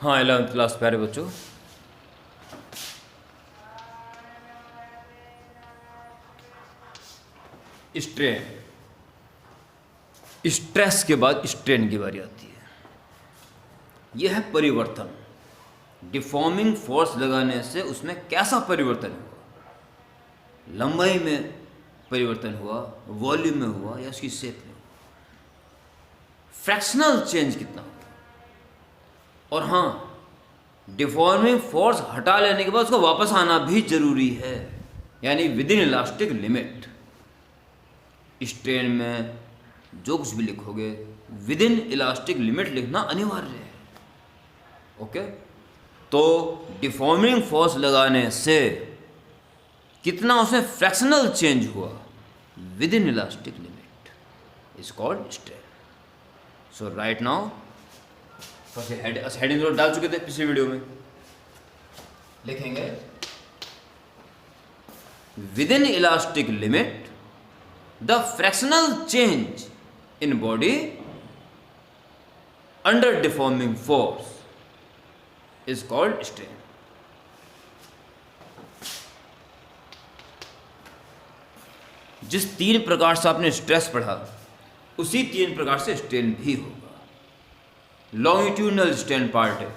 हाँ 11th class प्यारे बच्चों, स्ट्रेन, स्ट्रेस के बाद स्ट्रेन की बारी आती है। यह है परिवर्तन। डिफॉर्मिंग फोर्स लगाने से उसमें कैसा परिवर्तन हुआ, लंबाई में परिवर्तन हुआ, वॉल्यूम में हुआ या उसकी शेप में हुआ, फ्रैक्शनल चेंज कितना हुआ। और हाँ, डिफॉर्मिंग फोर्स हटा लेने के बाद उसको वापस आना भी जरूरी है, यानी with in elastic limit. Strain में जो कुछ भी लिखोगे विद इन इलास्टिक लिमिट लिखना अनिवार्य है। ओके, तो डिफॉर्मिंग फोर्स लगाने से कितना उसमें फ्रैक्शनल चेंज हुआ with in elastic limit is called strain. So right now heading डाल चुके थे पिछली वीडियो में, लिखेंगे with in elastic limit the fractional change in body under deforming force is called strain. जिस 3 प्रकार से आपने स्ट्रेस पढ़ा उसी 3 प्रकार से स्ट्रेन भी होगा। लॉन्गिट्यूडनल स्ट्रेन पार्ट है,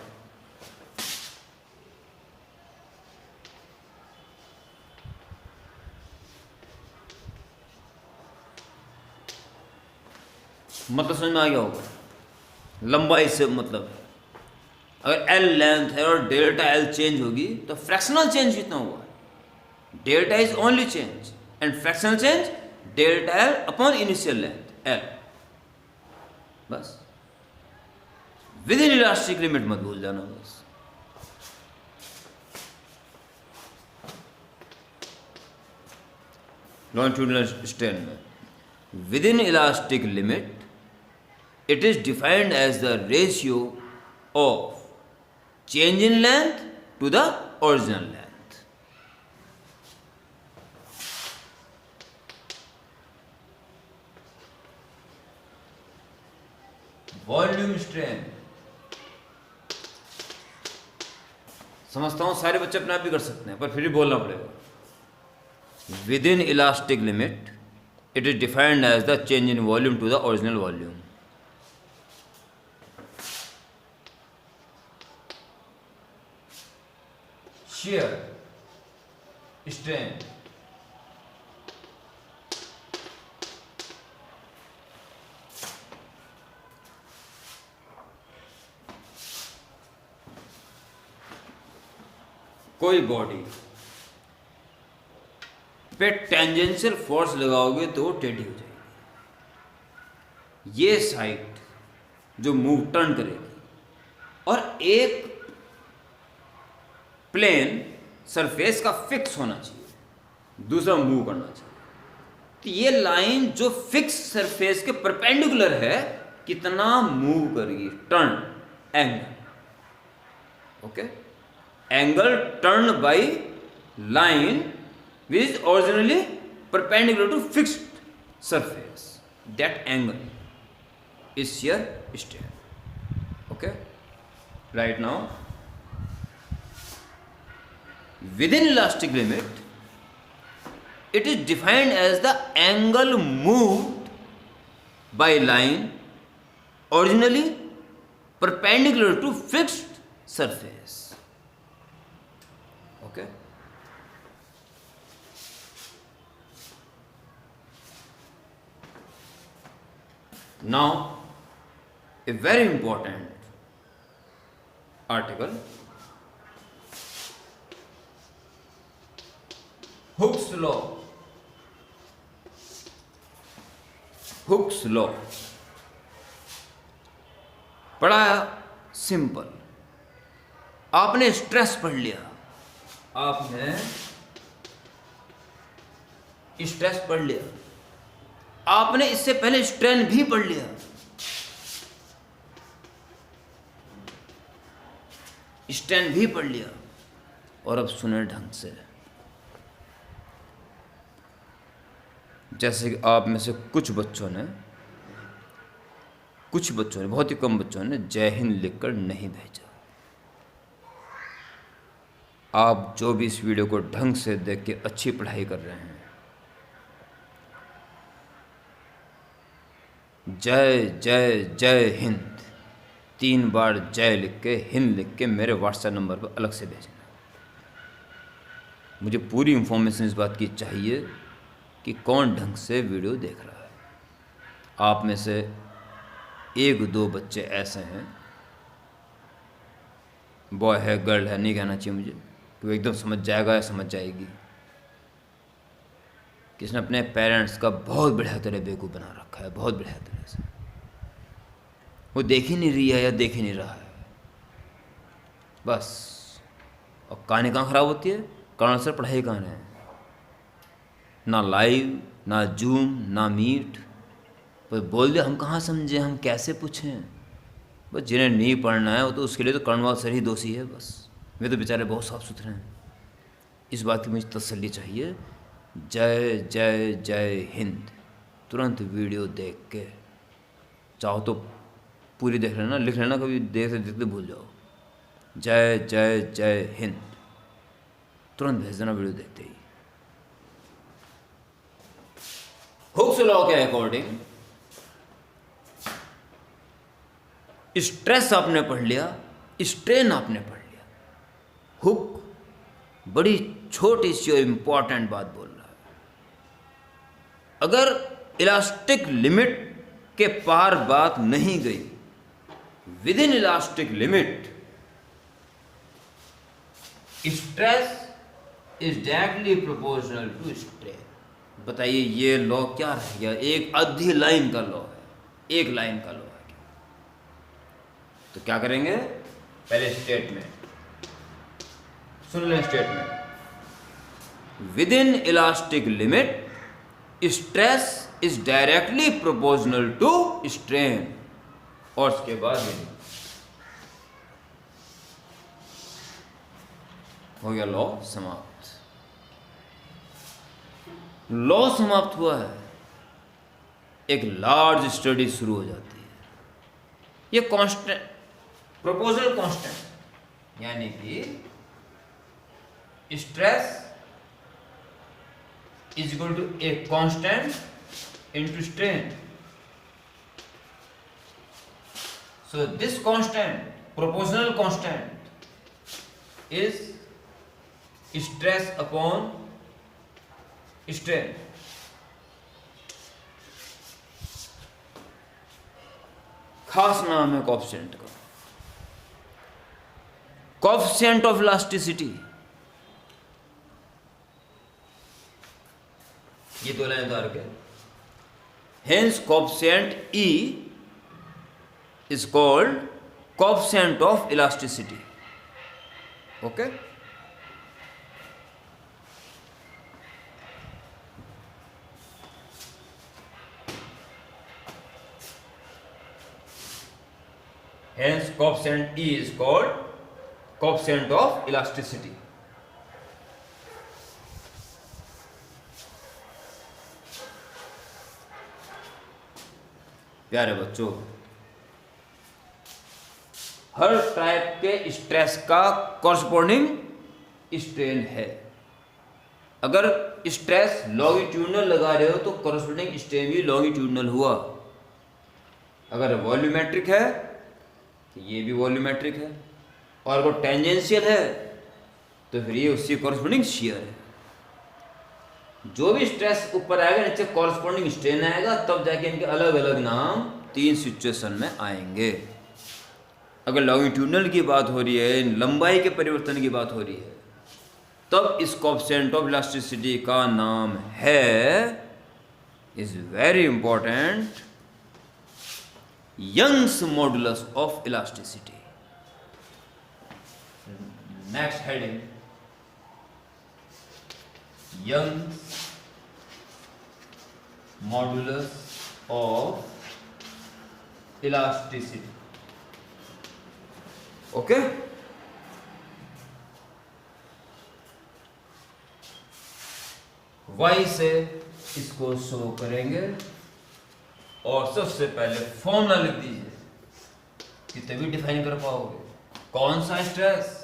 मतलब समझ में आ गया होगा। लंबाई से मतलब है, अगर एल लेंथ है और डेल्टा एल चेंज होगी तो फ्रैक्शनल चेंज कितना हुआ, delta is only change and fractional change delta L upon initial length L. बस विद इन इलास्टिक लिमिट मत भूल जाना। बस लॉन्गिट्यूडनल स्ट्रेन में with in elastic limit it is defined as the ratio of change in length to the original length. Volume strain, समझता हूं सारे बच्चे अपने आप भी कर सकते हैं पर फिर भी बोलना पड़ेगा। With in elastic limit it is defined as the change in volume to the original volume. shear strain, कोई बॉडी पे टेंजेंशियल फोर्स लगाओगे तो वो टेढ़ी हो जाएगी। ये साइड जो मूव टर्न करेगी और एक प्लेन सरफेस का फिक्स होना चाहिए, दूसरा मूव करना चाहिए। तो ये लाइन जो फिक्स सरफेस के परपेंडिकुलर है कितना मूव करेगी, turn angle. Okay, angle turn by line which is originally perpendicular to fixed surface, that angle is shear strain. Okay, right now within elastic limit it is defined as the angle moved by line originally perpendicular to fixed surface. Okay, now a very important article, Hooke's law. Hooke's law बड़ा simple. आपने stress पढ़ लिया, आपने stress पढ़ लिया, आपने इससे पहले स्ट्रेन भी पढ़ लिया। स्ट्रेन भी पढ़ लिया और अब सुने ढंग से। जैसे कि आप में से कुछ बच्चों ने, बहुत ही कम बच्चों ने जय हिंद लिखकर नहीं भेजा। आप जो भी इस वीडियो को ढंग से देख के अच्छी पढ़ाई कर रहे हैं, जय जय जय हिंद 3 बार जय लिख के हिंद लिख के मेरे व्हाट्सएप नंबर पर अलग से भेजना। मुझे पूरी इन्फॉर्मेशन इस बात की चाहिए कि कौन ढंग से वीडियो देख रहा है। आप में से 1-2 बच्चे ऐसे हैं, बॉय है गर्ल है नहीं कहना चाहिए मुझे, कि वो एकदम समझ जाएगा या समझ जाएगी, किसने अपने पेरेंट्स का बहुत बढ़िया तरह बेवकूफ़ बना रखा है, बहुत बढ़िया तरह से। वो देख ही नहीं रही है या देख ही नहीं रहा है बस। और कहानी कहाँ ख़राब होती है? कारण सर पढ़ाई कहाँ है, ना लाइव ना जूम ना मीट। बस बोल दे हम कहाँ समझे, हम कैसे पूछें। बस जिन्हें नहीं पढ़ना है वो तो उसके लिए तो कर्णवाल सर ही दोषी है बस। वे तो बेचारे बहुत साफ सुथरे हैं। इस बात की मुझे तसल्ली चाहिए। जय जय जय हिंद तुरंत वीडियो देख के, चाहो तो पूरी देख लेना, लिख लेना, कभी देख देखते भूल जाओ। जय जय जय हिंद तुरंत भेज देना वीडियो देखते ही। हुक्स लॉ के अकॉर्डिंग स्ट्रेस आपने पढ़ लिया, स्ट्रेन आपने पढ़ लिया, हुक बड़ी छोटी सी और इंपॉर्टेंट बात बोल रहा है। अगर इलास्टिक लिमिट के पार बात नहीं गई, within elastic limit stress is directly proportional to strain. बताइए ये लॉ क्या रह गया? एक आधी लाइन का लॉ है, एक लाइन का लॉ है। तो क्या करेंगे? पहले स्टेटमेंट सुन लें। Statement within elastic limit stress is directly proportional to strain. और उसके बाद हो गया लॉ समाप्त। लॉ समाप्त हुआ है, एक लार्ज स्टडी शुरू हो जाती है। ये कांस्टेंट प्रोपोर्शनल कांस्टेंट, यानी कि stress is equal to a constant into strain. So this constant, proportional constant is stress upon strain. खास नाम है कोएफिशिएंट का, कोएफिशिएंट ऑफ इलास्टिसिटी। ये 2 लाइन उतार के, hence coefficient E is called coefficient of elasticity. Okay? Hence coefficient E is called coefficient of elasticity. प्यारे बच्चों, हर type के स्ट्रेस का कॉरस्पॉन्डिंग स्ट्रेन है। अगर स्ट्रेस लॉन्गिट्यूडनल लगा रहे हो तो कॉरस्पॉन्डिंग स्ट्रेन भी लॉन्गिट्यूडनल हुआ। अगर वॉल्यूमेट्रिक है तो ये भी वॉल्यूमेट्रिक है, और अगर टेंजेंशियल है तो फिर ये उससे कॉरस्पॉन्डिंग शियर है। जो भी स्ट्रेस ऊपर आएगा नीचे कॉरस्पॉन्डिंग स्ट्रेन आएगा, तब जाके इनके अलग अलग नाम 3 सिचुएशन में आएंगे। अगर लॉन्गिट्यूडनल की बात हो रही है, लंबाई के परिवर्तन की बात हो रही है, तब इस कोएफिशिएंट ऑफ इलास्टिसिटी का नाम है, is very important, Young's modulus of elasticity. Next heading, Young's modulus of elasticity. Okay? Y से इसको शो करेंगे और सबसे पहले फॉर्मूला लिख दीजिए कि तभी डिफाइन कर पाओगे कौन सा stress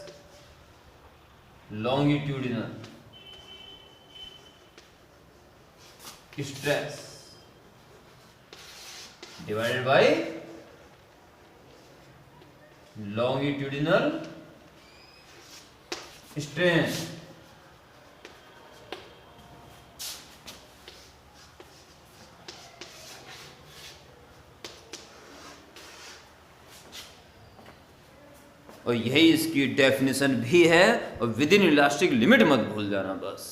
longitudinal stress divided by longitudinal strain. और यही इसकी डेफिनेशन भी है, और विद इन इलास्टिक लिमिट मत भूल जाना बस।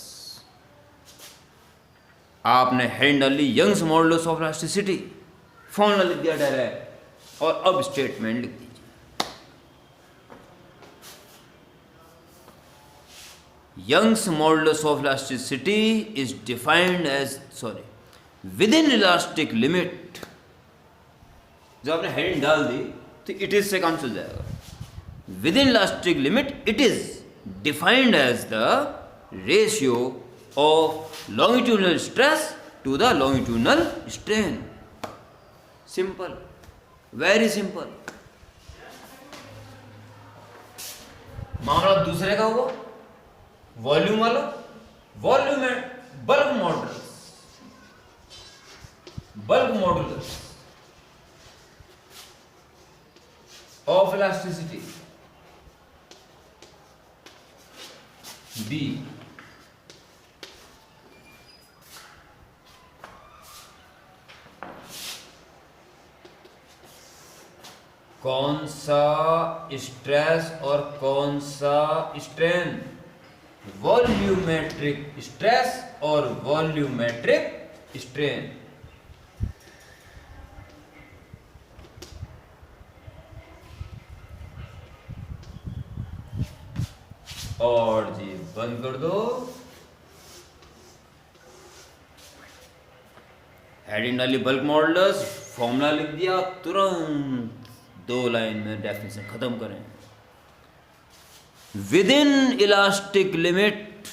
आपने हेड डाल ली Young's modulus of elasticity, formula लिख दिया डायरेक्ट, और अब स्टेटमेंट लिख दीजिए। Young's modulus of elasticity is defined as within elastic limit. जब आपने हेडिंग डाल दी तो इट इज से काम चल जाएगा। Within elastic limit, it is defined as the ratio of longitudinal stress to the longitudinal strain. Simple, very simple. मामला दूसरे का हुआ वॉल्यूम वाला, वॉल्यूम है bulk modulus of elasticity B. कौन सा स्ट्रेस और कौन सा स्ट्रेन? वॉल्यूमेट्रिक स्ट्रेस और वॉल्यूमेट्रिक स्ट्रेन। और जी बंद कर दो, हेडिंग डाली बल्क मॉडुलस, फॉर्मूला लिख दिया, तुरंत 2 लाइन में डेफिनेशन खत्म करें। Within elastic limit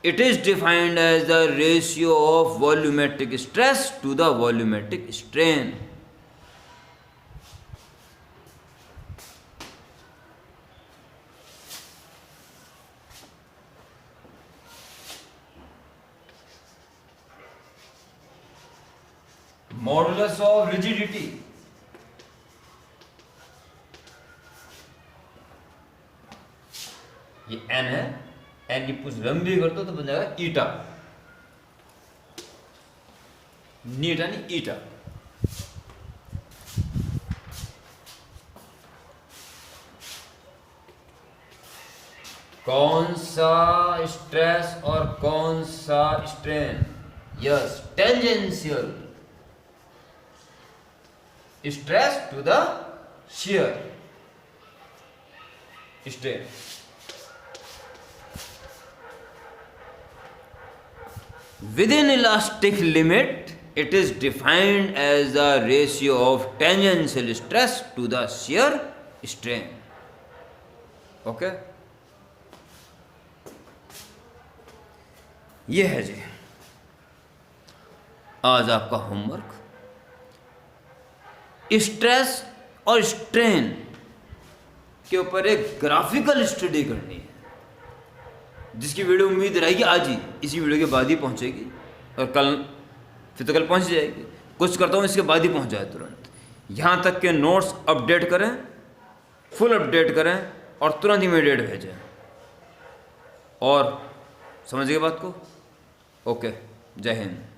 it is defined as the ratio of volumetric stress to the volumetric strain. Modulus of rigidity, ये n है, n की कुछ लंबी कर दो तो बन जाएगा ईटा, नीटा नहीं ईटा। कौन सा स्ट्रेस और कौन सा strain? Yes, tangential stress to the shear strain. Within elastic limit, it is defined as the ratio of tangential stress to the shear strain. Okay? ये है जी आज आपका होमवर्क। स्ट्रेस और स्ट्रेन के ऊपर एक ग्राफिकल स्टडी करनी है, जिसकी वीडियो उम्मीद रहेगी आज ही, इसी वीडियो के बाद ही पहुंचेगी, और कल फिर तो कल पहुंच जाएगी। कुछ करता हूँ इसके बाद ही पहुंच जाए तुरंत। यहाँ तक के नोट्स अपडेट करें, फुल अपडेट करें, और तुरंत इमीडिएट भेजें। और समझिए बात को। ओके, जय हिंद।